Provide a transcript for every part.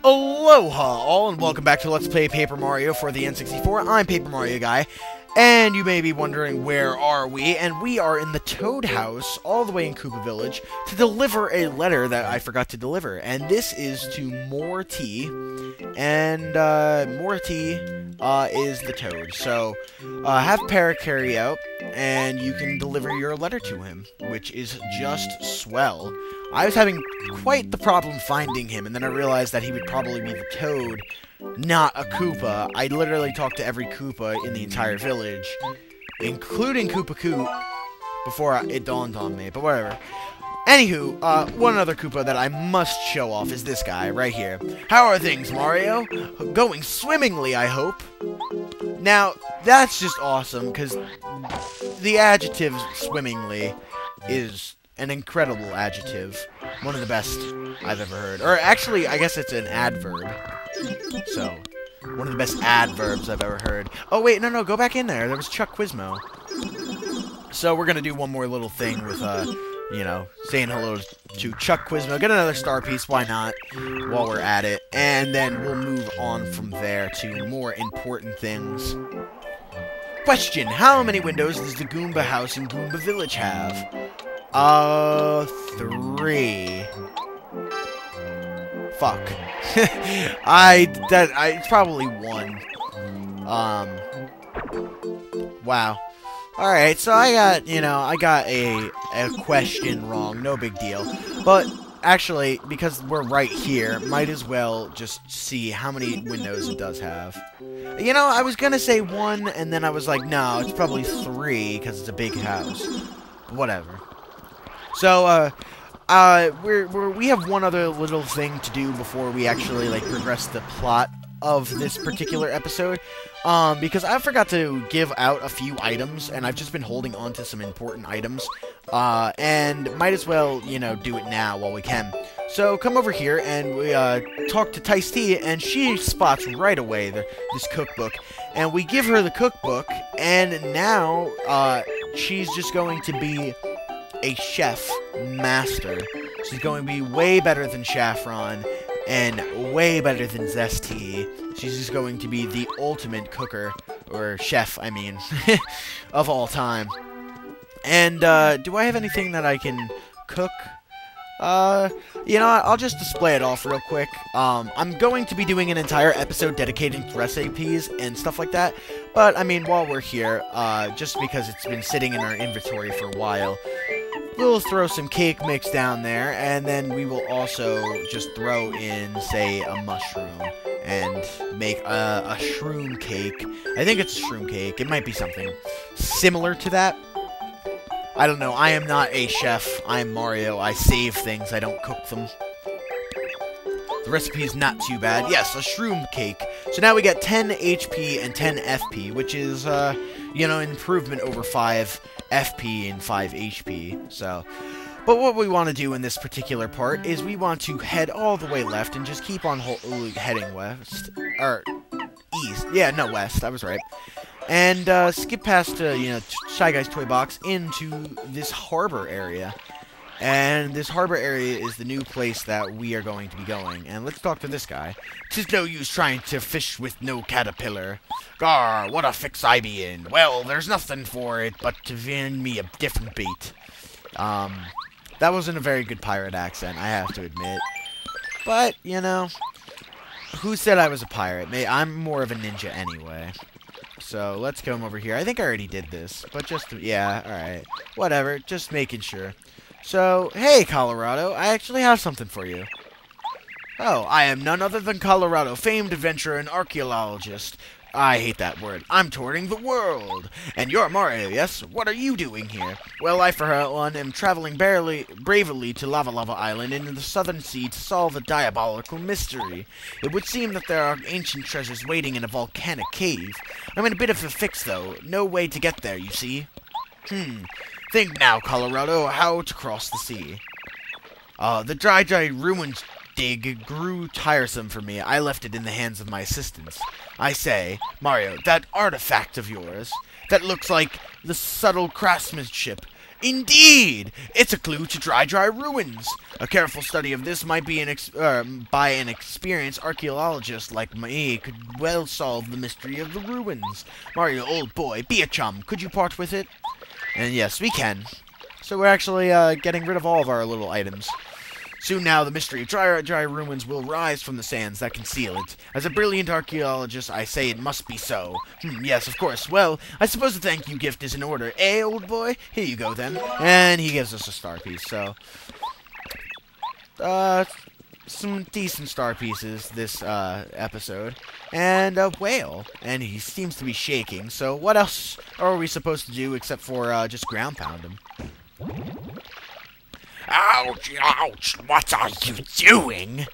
Aloha all, and welcome back to Let's Play Paper Mario for the N64. I'm Paper Mario Guy, and you may be wondering where are we, and we are in the Toad House, all the way in Koopa Village, to deliver a letter that I forgot to deliver, and this is to Morty, and Morty is the Toad, so have Para carry out, and you can deliver your letter to him, which is just swell. I was having quite the problem finding him, and then I realized that he would probably be the Toad, not a Koopa. I literally talked to every Koopa in the entire village, including Koopa Coop, before it dawned on me, but whatever. Anywho, one other Koopa that I must show off is this guy, right here. How are things, Mario? Going swimmingly, I hope. Now, that's just awesome, because the adjective swimmingly is an incredible adjective. One of the best I've ever heard. Or actually, I guess it's an adverb. So, one of the best adverbs I've ever heard. Oh, wait, no, go back in there. There was Chuck Quizmo. So, we're gonna do one more little thing with, you know, saying hello to Chuck Quizmo. Get another star piece, why not, while we're at it. And then we'll move on from there to more important things. Question: how many windows does the Goomba house in Goomba Village have? 3. Fuck. It's probably 1. Wow. Alright, so I got a question wrong, no big deal. But, actually, because we're right here, might as well just see how many windows it does have. You know, I was gonna say 1, and then I was like, no, it's probably 3, because it's a big house. Whatever. So, we have one other little thing to do before we actually, like, progress the plot of this particular episode, because I forgot to give out a few items, and I've just been holding on to some important items, and might as well, you know, do it now while we can. So, come over here, and we, talk to Tice T, and she spots right away this cookbook, and we give her the cookbook, and now, she's just going to be a chef master. She's going to be way better than Saffron and way better than Zesty. She's just going to be the ultimate cooker, or chef, I mean, of all time. And, do I have anything that I can cook? You know, I'll just display it off real quick. I'm going to be doing an entire episode dedicated to recipes and stuff like that, but, I mean, while we're here, just because it's been sitting in our inventory for a while, we'll throw some cake mix down there, and then we will also just throw in, say, a mushroom, and make a shroom cake. I think it's a shroom cake. It might be something similar to that. I don't know. I am not a chef. I am Mario. I save things. I don't cook them. The recipe is not too bad. Yes, a shroom cake. So now we got 10 HP and 10 FP, which is, you know, an improvement over 5 FP and 5 HP, so. But what we want to do in this particular part is we want to head all the way left and just keep on heading west. Or, east. Yeah, no, west. I was right. And, skip past, you know, Shy Guy's Toy Box into this harbor area. And this harbor area is the new place that we are going to be going. And let's talk to this guy. 'Tis no use trying to fish with no caterpillar. Gar, what a fix I be in. Well, there's nothing for it but to find me a different bait. That wasn't a very good pirate accent, I have to admit. But, you know, who said I was a pirate? I'm more of a ninja anyway. So, let's come over here. I think I already did this, but just, yeah, alright. Whatever, just making sure. So, hey, Colorado, I actually have something for you. Oh, I am none other than Colorado, famed adventurer and archaeologist. I hate that word. I'm touring the world. And you're Mario, yes? What are you doing here? Well, I, for one, am traveling bravely to Lavalava Island in the southern sea to solve a diabolical mystery. It would seem that there are ancient treasures waiting in a volcanic cave. I'm in a bit of a fix, though. No way to get there, you see? Think now, Colorado, how to cross the sea. The dry ruins dig grew tiresome for me. I left it in the hands of my assistants. I say, Mario, that artifact of yours, that looks like the subtle craftsmanship Indeed! It's a clue to Dry Ruins. A careful study of this might be by an experienced archaeologist like me could well solve the mystery of the ruins. Mario, old boy, be a chum. Could you part with it? And yes, we can. So we're actually getting rid of all of our little items. Soon now, the mystery of dry ruins will rise from the sands that conceal it. As a brilliant archaeologist, I say it must be so. Yes, of course. Well, I suppose a thank you gift is in order. Eh, old boy? Here you go, then. And he gives us a star piece, so... some decent star pieces this, episode. And a whale. And he seems to be shaking, so what else are we supposed to do except for, just ground pound him? Ouch, ouch, what are you doing?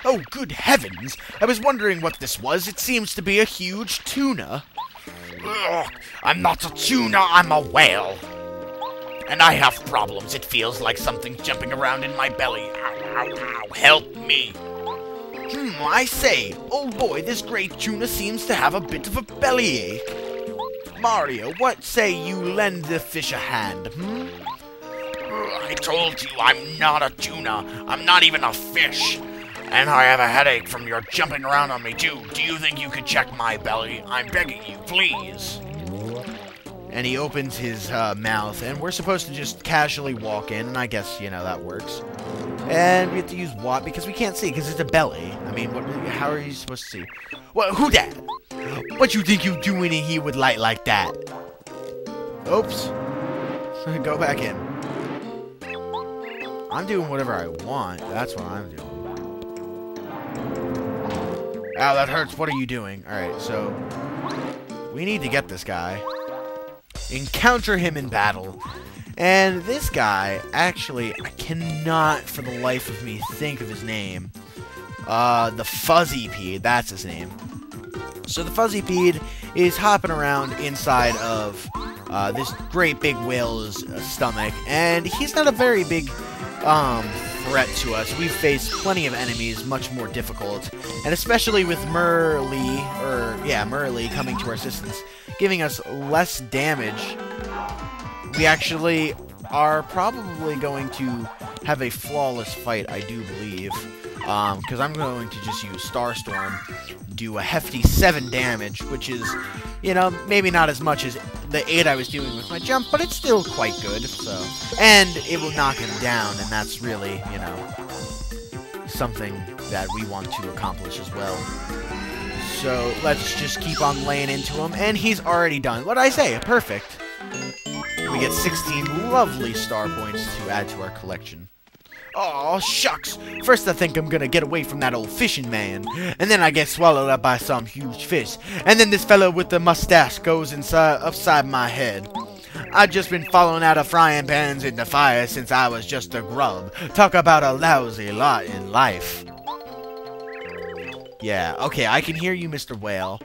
Oh, good heavens! I was wondering what this was. It seems to be a huge tuna. Ugh, I'm not a tuna, I'm a whale. And I have problems. It feels like something's jumping around in my belly. Ow, ow, ow, help me. I say, old boy, this great tuna seems to have a bit of a bellyache. Mario, what say you lend the fish a hand, I told you I'm not a tuna. I'm not even a fish. And I have a headache from your jumping around on me, too. Do you think you could check my belly? I'm begging you, please. And he opens his mouth, and we're supposed to just casually walk in, and I guess, you know, that works. And we have to use what? Because we can't see, because it's a belly. I mean, how are you supposed to see? What? Who that? What you think you doing in here with light like that? Oops. Go back in. I'm doing whatever I want. That's what I'm doing. Ow, that hurts. What are you doing? Alright, so... we need to get this guy. Encounter him in battle. And this guy, actually, I cannot for the life of me think of his name. The Fuzzipede, that's his name. So the Fuzzipede is hopping around inside of this great big whale's stomach, and he's not a very big threat to us. We've faced plenty of enemies much more difficult, and especially with Merly coming to our assistance, giving us less damage. We actually are probably going to have a flawless fight, I do believe. Because I'm going to just use Starstorm, do a hefty 7 damage, which is, you know, maybe not as much as the 8 I was doing with my jump, but it's still quite good, so. And it will knock him down, and that's really, you know, something that we want to accomplish as well. So, let's just keep on laying into him, and he's already done. What'd I say? Perfect. We get 16 lovely star points to add to our collection. Oh shucks! First I think I'm gonna get away from that old fishing man, and then I get swallowed up by some huge fish, and then this fellow with the mustache goes upside my head. I've just been falling out of frying pans into fire since I was just a grub. Talk about a lousy lot in life. Yeah, okay, I can hear you, Mr. Whale.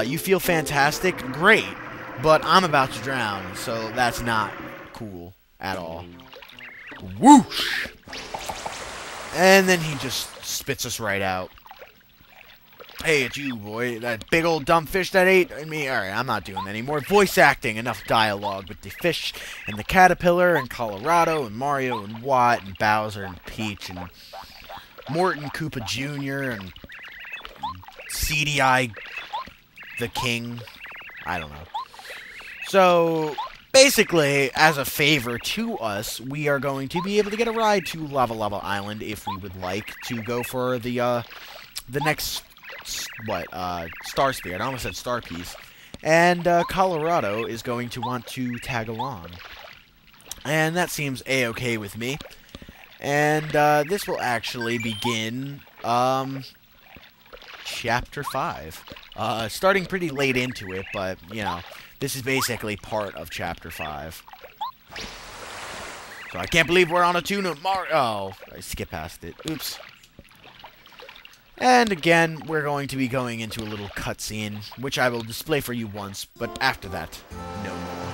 You feel fantastic? Great. But I'm about to drown, so that's not cool at all. Whoosh! And then he just spits us right out. Hey, it's you, boy. That big old dumb fish that ate me. Alright, I'm not doing any more voice acting. Enough dialogue with the fish and the caterpillar and Colorado and Mario and Watt and Bowser and Peach and Morton Koopa Jr. and CDI the King. I don't know. So, basically, as a favor to us, we are going to be able to get a ride to Lavalava Island if we would like to go for the next, Star Spirit. I almost said Star Piece. And, Colorado is going to want to tag along. And that seems a-okay with me. And, this will actually begin, Chapter 5. Starting pretty late into it, but, you know... this is basically part of Chapter 5. So I can't believe we're on a tuna. Oh, I skipped past it. Oops. And again, we're going to be going into a little cutscene, which I will display for you once, but after that, no more.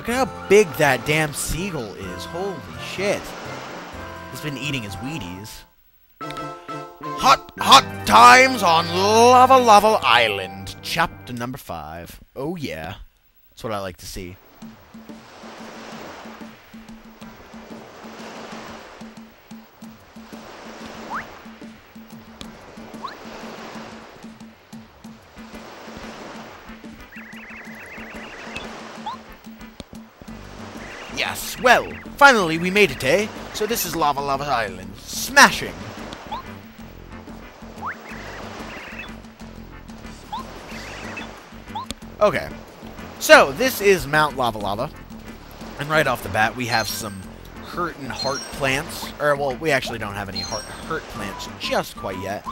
Look at how big that damn seagull is. Holy shit. He's been eating his Wheaties. Hot times on Lavalava Island. Chapter number 5. Oh yeah. That's what I like to see. Yes, well, finally we made it, eh? So this is Lavalava Island. Smashing! Okay, so this is Mount Lavalava, and right off the bat we have some hurt and heart plants, or well, we actually don't have any hurt plants just quite yet,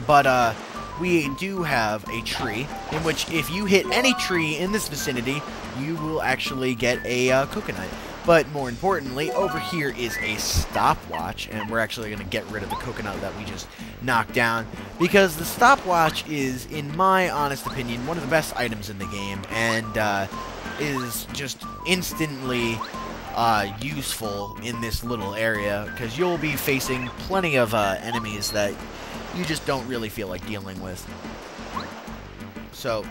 but we do have a tree, in which if you hit any tree in this vicinity, you will actually get a coconut. But more importantly, over here is a stopwatch, and we're actually going to get rid of the coconut that we just knocked down, because the stopwatch is, in my honest opinion, one of the best items in the game, and is just instantly useful in this little area, because you'll be facing plenty of enemies that you just don't really feel like dealing with. So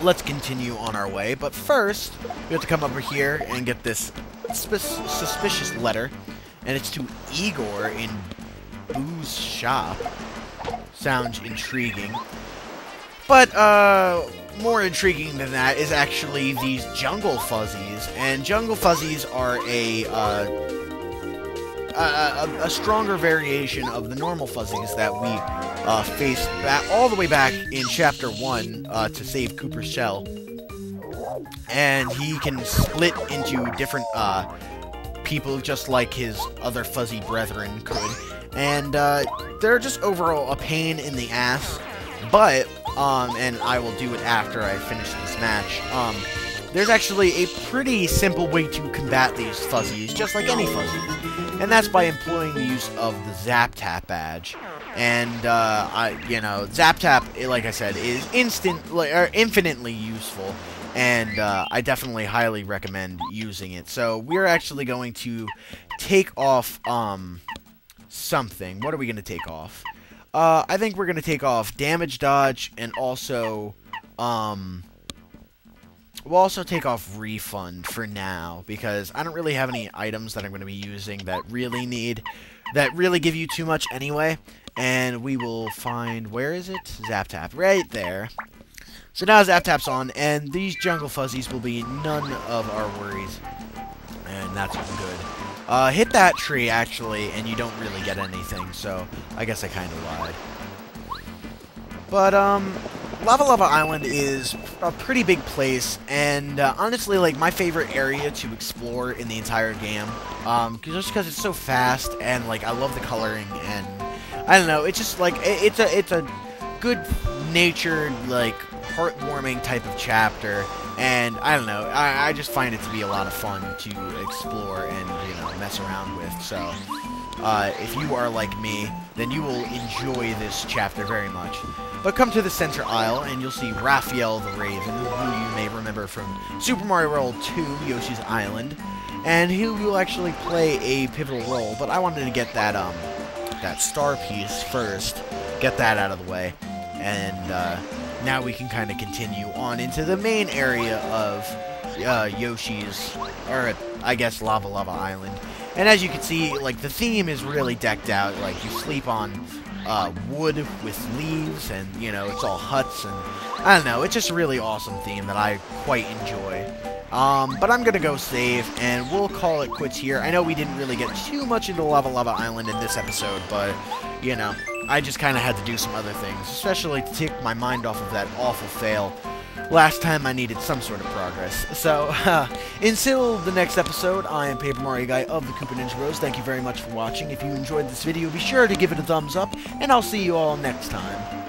let's continue on our way, but first we have to come over here and get this suspicious letter, and it's to Igor in Boo's shop. Sounds intriguing, but more intriguing than that is actually these jungle fuzzies, and jungle fuzzies are a stronger variation of the normal fuzzies that we faced all the way back in Chapter 1 to save Cooper's shell. And he can split into different people just like his other fuzzy brethren could. And they're just overall a pain in the ass. But, and I will do it after I finish this match, there's actually a pretty simple way to combat these fuzzies, just like any fuzzies. And that's by employing the use of the Zap Tap badge. And, you know, Zap Tap, like I said, is infinitely useful. And, I definitely highly recommend using it. So, we're actually going to take off, something. What are we going to take off? I think we're going to take off Damage Dodge, and also, we'll also take off Refund for now, because I don't really have any items that I'm going to be using that really give you too much anyway. And we will find, where is it? Zap Tap, right there. So now Zap Tap's on, and these jungle fuzzies will be none of our worries. And that's good. Hit that tree, actually, and you don't really get anything, so I guess I kind of lied. But, Lavalava Island is a pretty big place, and honestly, like, my favorite area to explore in the entire game, just because it's so fast, and, like, I love the coloring, and, I don't know, it's just, like, it's a good-natured, like, heartwarming type of chapter, and, I don't know, I just find it to be a lot of fun to explore and, you know, mess around with, so, if you are like me, then you will enjoy this chapter very much. But come to the center aisle, and you'll see Raphael the Raven, who you may remember from Super Mario World 2, Yoshi's Island, and he will actually play a pivotal role, but I wanted to get that, that star piece first, get that out of the way, and, now we can kind of continue on into the main area of, Yoshi's, or, I guess, Lavalava Island. And as you can see, like, the theme is really decked out, like, you sleep on wood with leaves, and, you know, it's all huts, and, I don't know, it's just a really awesome theme that I quite enjoy. But I'm gonna go save, and we'll call it quits here. I know we didn't really get too much into Lavalava Island in this episode, but, you know, I just kind of had to do some other things, especially to take my mind off of that awful fail last time I needed some sort of progress. So, until the next episode, I am Paper Mario Guy of the KoopaNinjaBros. Thank you very much for watching. If you enjoyed this video, be sure to give it a thumbs up, and I'll see you all next time.